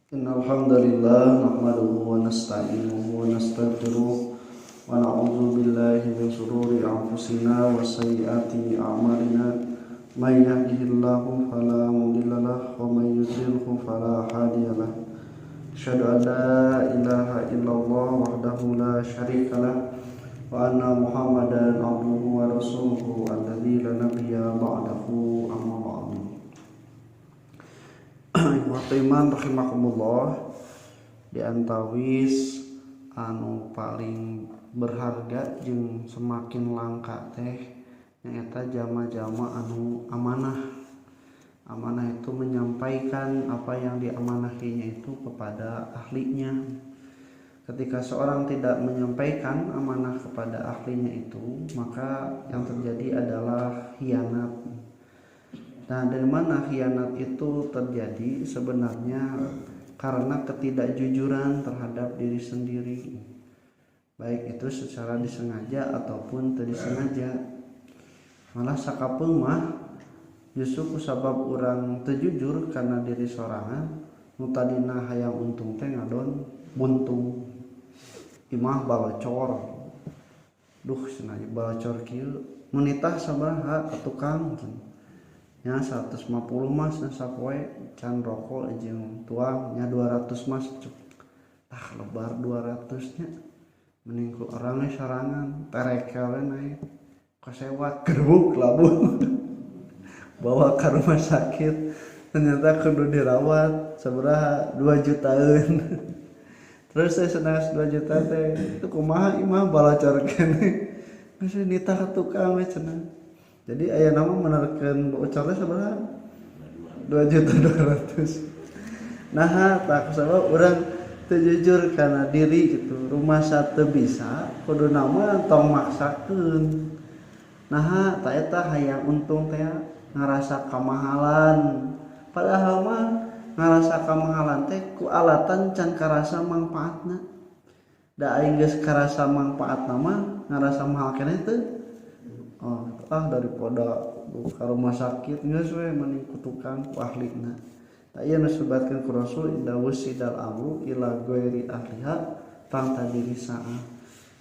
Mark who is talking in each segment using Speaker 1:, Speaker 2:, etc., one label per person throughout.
Speaker 1: Innal hamdalillah nahmaduhu wa nasta'inuhu wa nastaghfiruh wa na'udzu billahi min shururi anfusina wa sayyiati a'malina may yahdihillahu fala mudhillalah wa may yudhlilhu fala hadiyalah. Asyhadu an la ilaha illallah wahdahu la syarikalah wa anna Muhammadan abduhu wa rasuluhu alladzi la nabiyya ba'dahu amma ba'du. Iman rahimakumullah, di antawis anu paling berharga jeung semakin langka teh nyaeta jama-jama anu amanah. Amanah itu menyampaikan apa yang diamanahinya itu kepada ahlinya. Ketika seorang tidak menyampaikan amanah kepada ahlinya itu, maka yang terjadi adalah khianat. Nah, dari mana khianat itu terjadi? Sebenarnya karena ketidakjujuran terhadap diri sendiri, baik itu secara disengaja ataupun tidak disengaja. Malah sakapeung mah justru kusabab urang teu jujur karena diri sorangan, nu tadina hayang untung teh ngadon buntung. Imah balocor, duh cenah balocor kieu menitah sabaraha ka tukang nya 150 mas na sapoe can rokok jeung tuang nya 200 mas cuk. Lebar 200 nya mending ku urang we sarangan terekel we naik kasewat gerbuk labun bawa ke rumah sakit ternyata kudu dirawat sabaraha 2 jutaan. Terus saya senang 2 juta teh itu kumaha imah balacor keneh geus nitah ka tukang we cenah. Jadi aya nama menerkeun bocorna sabaraha 2.200.000. Nah, tak sabab urang teu jujur kana diri gitu. Rumasa teu bisa kudu nama tong maksakeun. Nah, ta eta hayang untung teh ngarasa kamahalan. Padahal mah ngarasa kamahalan teh ku alatan can karasa mangpaatna. Da aing geus karasa mangpaatna mah ngarasa mahal keneh teu. Daripada ka rumah sakit geus we mending ku tukang ku ahlina. Ta ieu nusebatkeun ku Rasul idza wusidal amru ila ghairi ahliha fantadiri sa'a.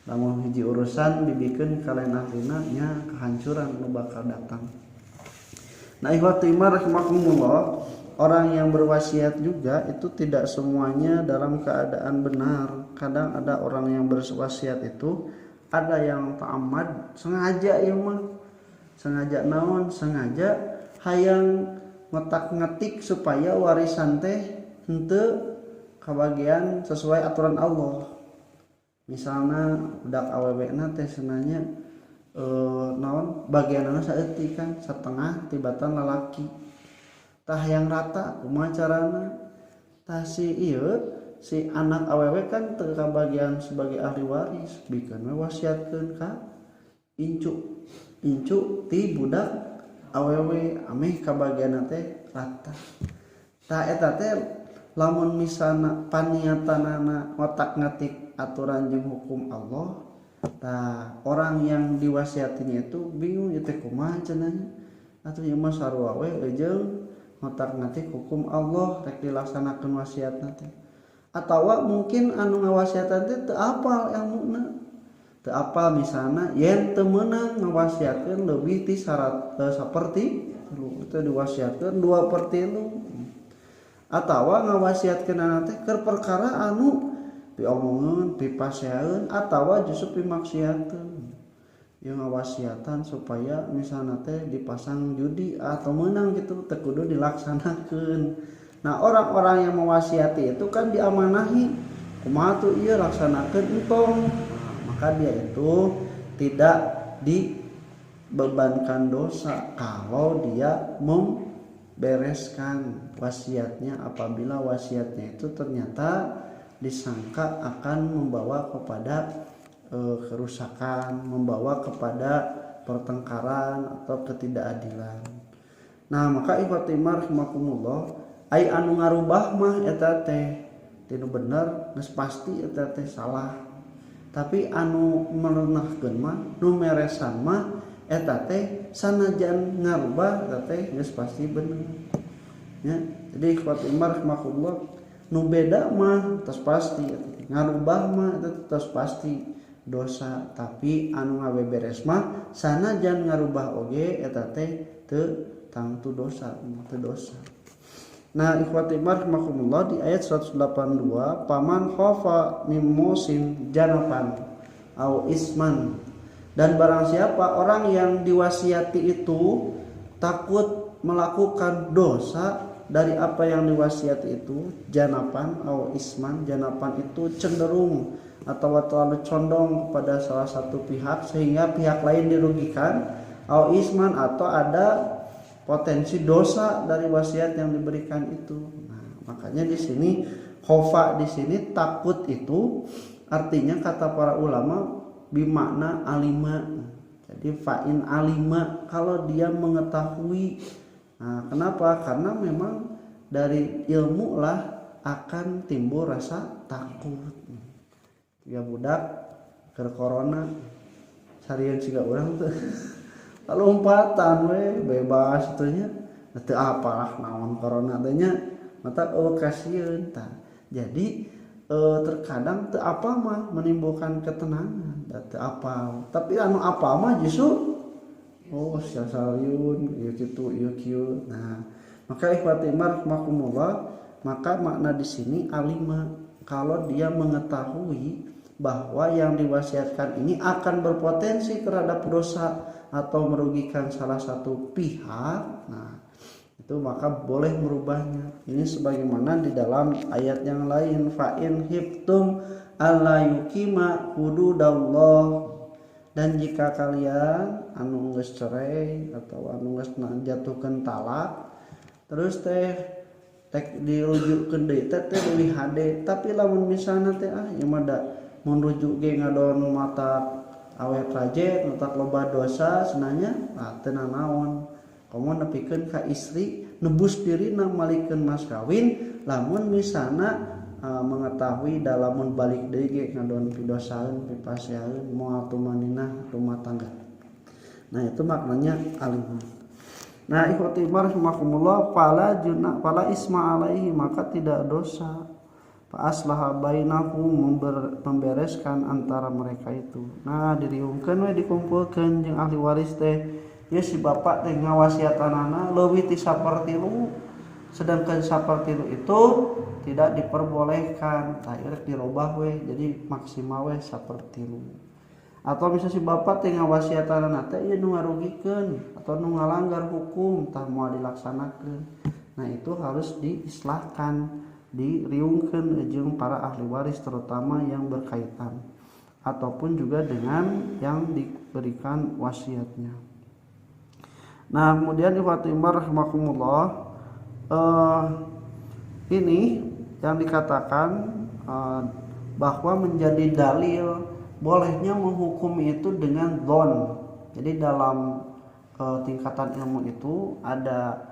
Speaker 1: Lamun hiji urusan dibikeun ka lain ahlina nya kehancuran nu bakal datang. Nah, ikhwati iman rahimakumullah, orang yang berwasiat juga itu tidak semuanya dalam keadaan benar. Kadang ada orang yang berwasiat itu ada yang ta'ammad sengaja ieu mah. Sengaja naon? Sengaja hayang ngetak-ngetik supaya warisan teh henteu kabagian sesuai aturan Allah. Misalna budak awewena teh senanya naon bagianna saeutik kan satengah tibatan lalaki. Tah hayang rata kumaha carana? Tah si anak awewe kan teu kabagian sebagai ahli waris, bikeun we wasiatkeun ka incu ti budak awewe ameh kabagianna teh rata. Tah eta teh lamun misalna paniatanana ngotak-ngatik aturan jeung hukum Allah, tah orang yang diwasiatinya itu bingung ieu teh kumaha cenah. Atuh ieu mah sarua we eujeung ngotak-ngatik hukum Allah rek dilaksanakeun wasiatna teh. Atawa mungkin anu ngawasiatan teh teu apal ilmuna. Teu apal misalna yen teu meunang ngawasiatkeun leuwih ti syarat saperti teu diwasiatkeun 2/3. Atawa ngawasiatkeunana teh keur perkara anu diomongkeun dipaseaeun atawa justru pimaksiateun. Ieu ngawasiatan supaya misalna teh dipasang judi atau meunang gitu teu kudu dilaksanakeun. Nah, orang-orang yang mewasiati itu kan diamanahi kumaha tuh ieu laksanakeun entong. Maka dia itu tidak dibebankan dosa kalau dia membereskan wasiatnya apabila wasiatnya itu ternyata disangka akan membawa kepada kerusakan, membawa kepada pertengkaran atau ketidakadilan. Nah, maka ikhwati rahimakumullah, ai anu ngarubah mah eta teh tinu bener geus pasti eta teh salah. Tapi anu merenahkeun mah nu meresan mah eta teh sanajan ngarubah eta teh geus pasti bener. Ya, jadi ikhwati rahimakumullah, nu beda mah tos pasti ngarubah mah tos pasti dosa, tapi anu ngabeberes mah sanajan ngarubah oge eta teh teu tangtu dosa. Nah ikhwati rahimakumullah, di ayat 182 paman khafa min musin janapan au isman, dan barang siapa orang yang diwasiati itu takut melakukan dosa dari apa yang diwasiati itu, janapan atau isman, janapan itu cenderung atau terlalu condong kepada salah satu pihak sehingga pihak lain dirugikan, atau isman atau ada potensi dosa dari wasiat yang diberikan itu. Nah, makanya di sini khofa di sini takut itu artinya kata para ulama bimakna alima. Jadi fa'in alima kalau dia mengetahui. Nah, kenapa? Karena memang dari ilmu lah akan timbul rasa takut. Ya budak ke corona sarian siga urang tuh. Lompatan we bebas itunya. Teu apalah naon corona teh nya. Mata kasieun tah. Jadi terkadang teu apa mah menimbulkan ketenangan, teu apa. Tapi anu apa mah justru saliun ieu kitu ieu kieu. Nah, maka ikhwati rahimakumullah, maka makna di sini alima kalau dia mengetahui bahwa yang diwasiatkan ini akan berpotensi terhadap dosa atau merugikan salah satu pihak. Nah, itu maka boleh merubahnya. Ini sebagaimana di dalam ayat yang lain, fa in hiftum alla yuqima hududallah, dan jika kalian anu geus cerai atau anu geus jatuhkeun talak terus teh dirujukkeun deui teh leuwih hade, tapi lamun misalna teh ieu mah da mun rujuk ge ngadon mata awet rajet mata loba dosa senanya teu nanaon komo nepikeun ka istri nebus dirina malikeun mas kawin lamun misalna mengetahui dalam balik deui ge ngadon pidosaeun pipaseaeun moal tumaninah rumah tangga. Nah itu maknanya alim. Nah ikhwati rahimakumullah, fala isma alaihi, maka tidak dosa. Fa aslaha bainahum, membereskan antara mereka itu. Nah diriungkeun we dikumpulkeun jeung ahli waris teh, ya si bapak teh ngawasiatanana leuwih ti sapertilu, sedangkan sapertilu itu tidak diperbolehkan, irek dirobah we jadi maksimal we sapertilu. Atau bisa si bapak teh ngawasiatanana teh ieu nu ngarugikeun atau nu ngalanggar hukum tah moal dilaksanakeun. Nah itu harus diislahkan, diriungkeun jeung para ahli waris terutama yang berkaitan ataupun juga dengan yang diberikan wasiatnya. Nah kemudian ikhwati rahimakumullah, ini yang dikatakan bahwa menjadi dalil bolehnya menghukum itu dengan dhon. Jadi dalam tingkatan ilmu itu ada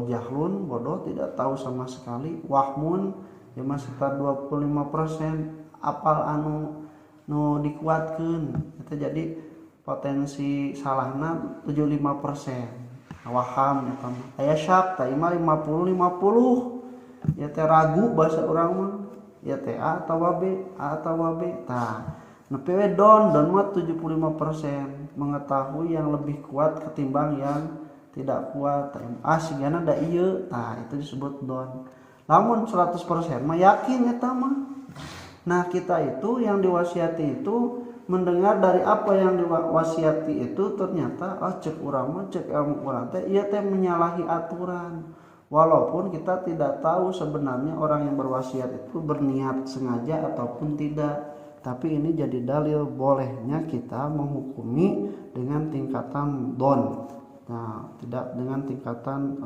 Speaker 1: jahlun, bodoh, tidak tahu sama sekali, wahmun ya sekitar 25%, apal anu nu dikuatkeun itu jadi potensi salahna 75%. Waham ya kan aya syak ta imah 50-50 ya teh ragu bahasa urang mah ya teh A atawa B tah nepi we don mah 75% mengetahui yang lebih kuat ketimbang yang tidak kuat. Sigana da ieu tah itu disebut don. Lamun 100% mah yakin eta mah. Nah kita itu yang diwasiati itu mendengar dari apa yang diwasiati itu ternyata cek urang mah cek ilmu urang teh ieu teh menyalahi aturan. Walaupun kita tidak tahu sebenarnya orang yang berwasiat itu berniat sengaja ataupun tidak, tapi ini jadi dalil bolehnya kita menghukumi dengan tingkatan don. Nah, tidak dengan tingkatan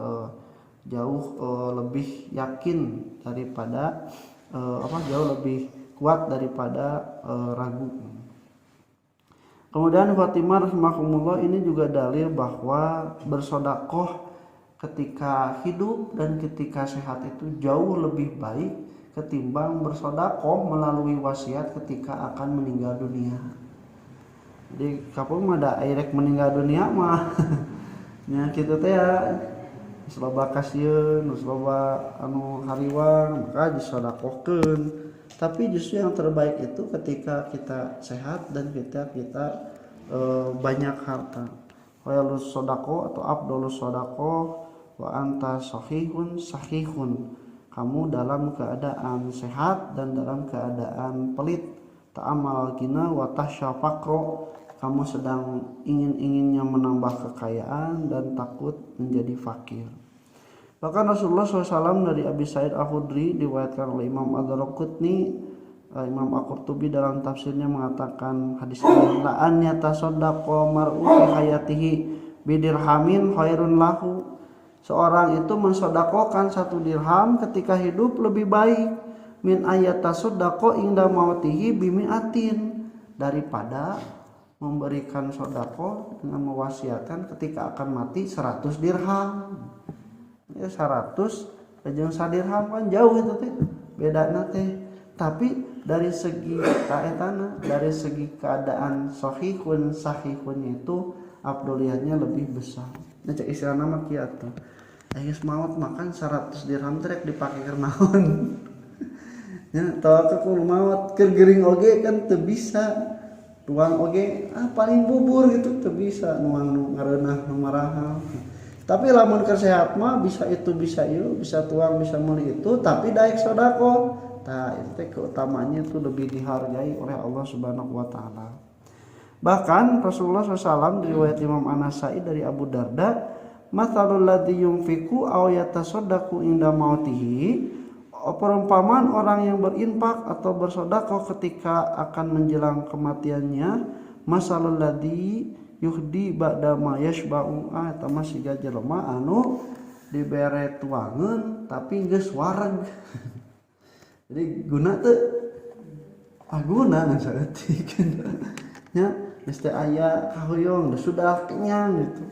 Speaker 1: jauh lebih yakin daripada jauh lebih kuat daripada ragu. Kemudian Fatimah rahimahumullah, ini juga dalil bahwa bersedekah ketika hidup dan ketika sehat itu jauh lebih baik ketimbang bersedekah melalui wasiat ketika akan meninggal dunia. Jadi kapung mah da airek meninggal dunia mah nya kitu teh ya loba kasieun, loba anu hariwang, maka disodakokeun. Tapi justru yang terbaik itu ketika kita sehat dan kita banyak harta. Khairus sodako atau afdolus sodako wa anta sahihun. Kamu dalam keadaan sehat dan dalam keadaan pelit. Ta'amal gina wa tahsya faqro. Kamu sedang ingin-inginnya menambah kekayaan dan takut menjadi fakir. Bahkan Rasulullah SAW dari Abi Sa'id Al-Khudri diriwayatkan oleh Imam Ad-Darqutni, Imam Al-Qurtubi dalam tafsirnya mengatakan hadis ini, la an yatasaddaqa mar'u fi hayatihi bidirhamin khairun lahu. Seorang itu mensedekahkan 1 dirham ketika hidup lebih baik min ayatasaddaqa inda mautihi bimi'atin, daripada memberikan sedekah dengan mewasiatkan ketika akan mati 100 dirham. Ya 100 jeung 1 dirham kan jauh itu teh bedana teh. Tapi dari segi kaetana, dari segi keadaan sahihun itu afdoliyahnya lebih besar. Nah cek istilahna mah kieu atuh. Geus maot makan 100 dirham trek dipake keur naon. Ya teu keur maot keur geuring oge kan teu bisa. Tuang oge paling bubur gitu teu bisa nuang nu ngareunah nu marahal. Tapi lamun kesehat mah bisa itu bisa ieu, bisa tuang bisa meuli itu, tapi daek sedekah. Tah itu keutamanya itu lebih dihargai oleh Allah Subhanahu wa taala. Bahkan Rasulullah SAW diriwayat Imam An-Nasa'i dari Abu Darda, matsalul ladzi yunfiqu aw yatasaddaqu inda mautihi, perumpamaan orang yang berinfak atau bersedekah ketika akan menjelang kematiannya, masalul ladzi yuhdi ba'da ma yashba'u, eta mah siga jelema anu dibere tuangeun tapi geus wareg. Jadi guna teu aguna ngan saeutik. Nya geus teh aya kahoyong sudah kenyang gitu.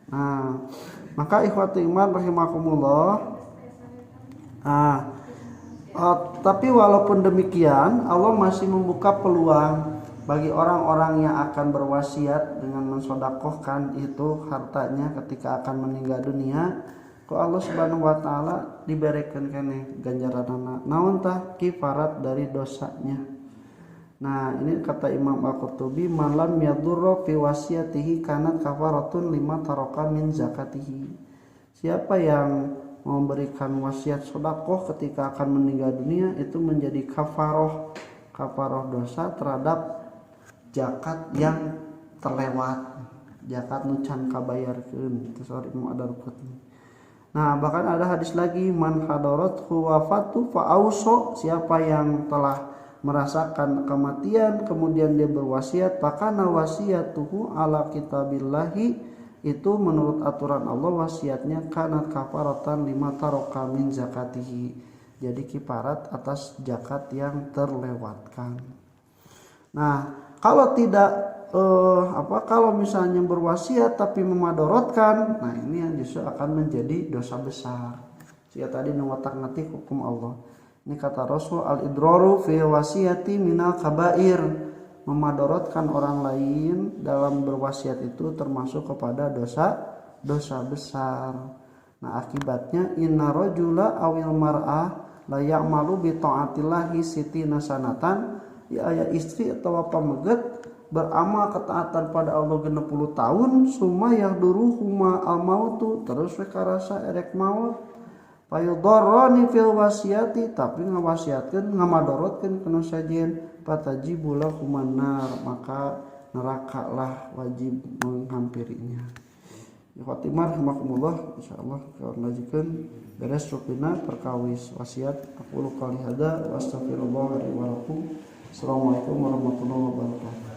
Speaker 1: Nah, maka ikhwati iman rahimakumullah. Tapi walaupun demikian Allah masih membuka peluang bagi orang-orang yang akan berwasiat dengan mensedekahkan itu hartanya ketika akan meninggal dunia, ku Allah Subhanahu wa taala diberikan keneh ganjaranna naon tah kifarat dari dosanya. Nah, ini kata Imam Al-Qurtubi, man lam yadurra fi wasiyatihi kanat kafaratun lima taraka min zakatihi. Siapa yang memberikan wasiat sedekah ketika akan meninggal dunia itu menjadi kafaroh dosa terhadap zakat yang terlewat, zakat nu can kabayarkeun. Itu sorry Imam Ad-Darqutni. Nah, bahkan ada hadis lagi, man hadarathu wafatu fa auso, siapa yang telah merasakan kematian kemudian dia berwasiat, pakana wasiyatuhu ala kitabillahi, itu menurut aturan Allah wasiatnya kanat kafaratan lima taraka min zakatihi, jadi kifarat atas zakat yang terlewatkan. Nah, kalau tidak kalau misalnya berwasiat tapi memadorotkan, nah ini yang justru akan menjadi dosa besar. Sia tadi ngotak-ngatik hukum Allah. Ini kata Rasul, al-idraru fi wasiyati minal kabair, memadorotkan orang lain dalam berwasiat itu termasuk kepada dosa besar. Nah, akibatnya inna rajula awil mar'ah la ya'malu bi ta'atillahi sitina sanatan, ya aya istri atau pameget beramal ketaatan pada Allah 60 tahun, summa yahduruhu ma al-mautu, terus rekarasa erek maut, fayudarrani fil wasiyati, tapi ngawasiatkeun ngamadorotkeun kana sajen, fatajibu lahuman nar, maka neraka lah wajib menghampirinya. Khotimah rahimakumullah, insyaallah kawan ngajikeun beres rukina perkawis wasiat. Aku qouli hada wa astaghfirullah li wa lakum. Assalamualaikum warahmatullahi wabarakatuh.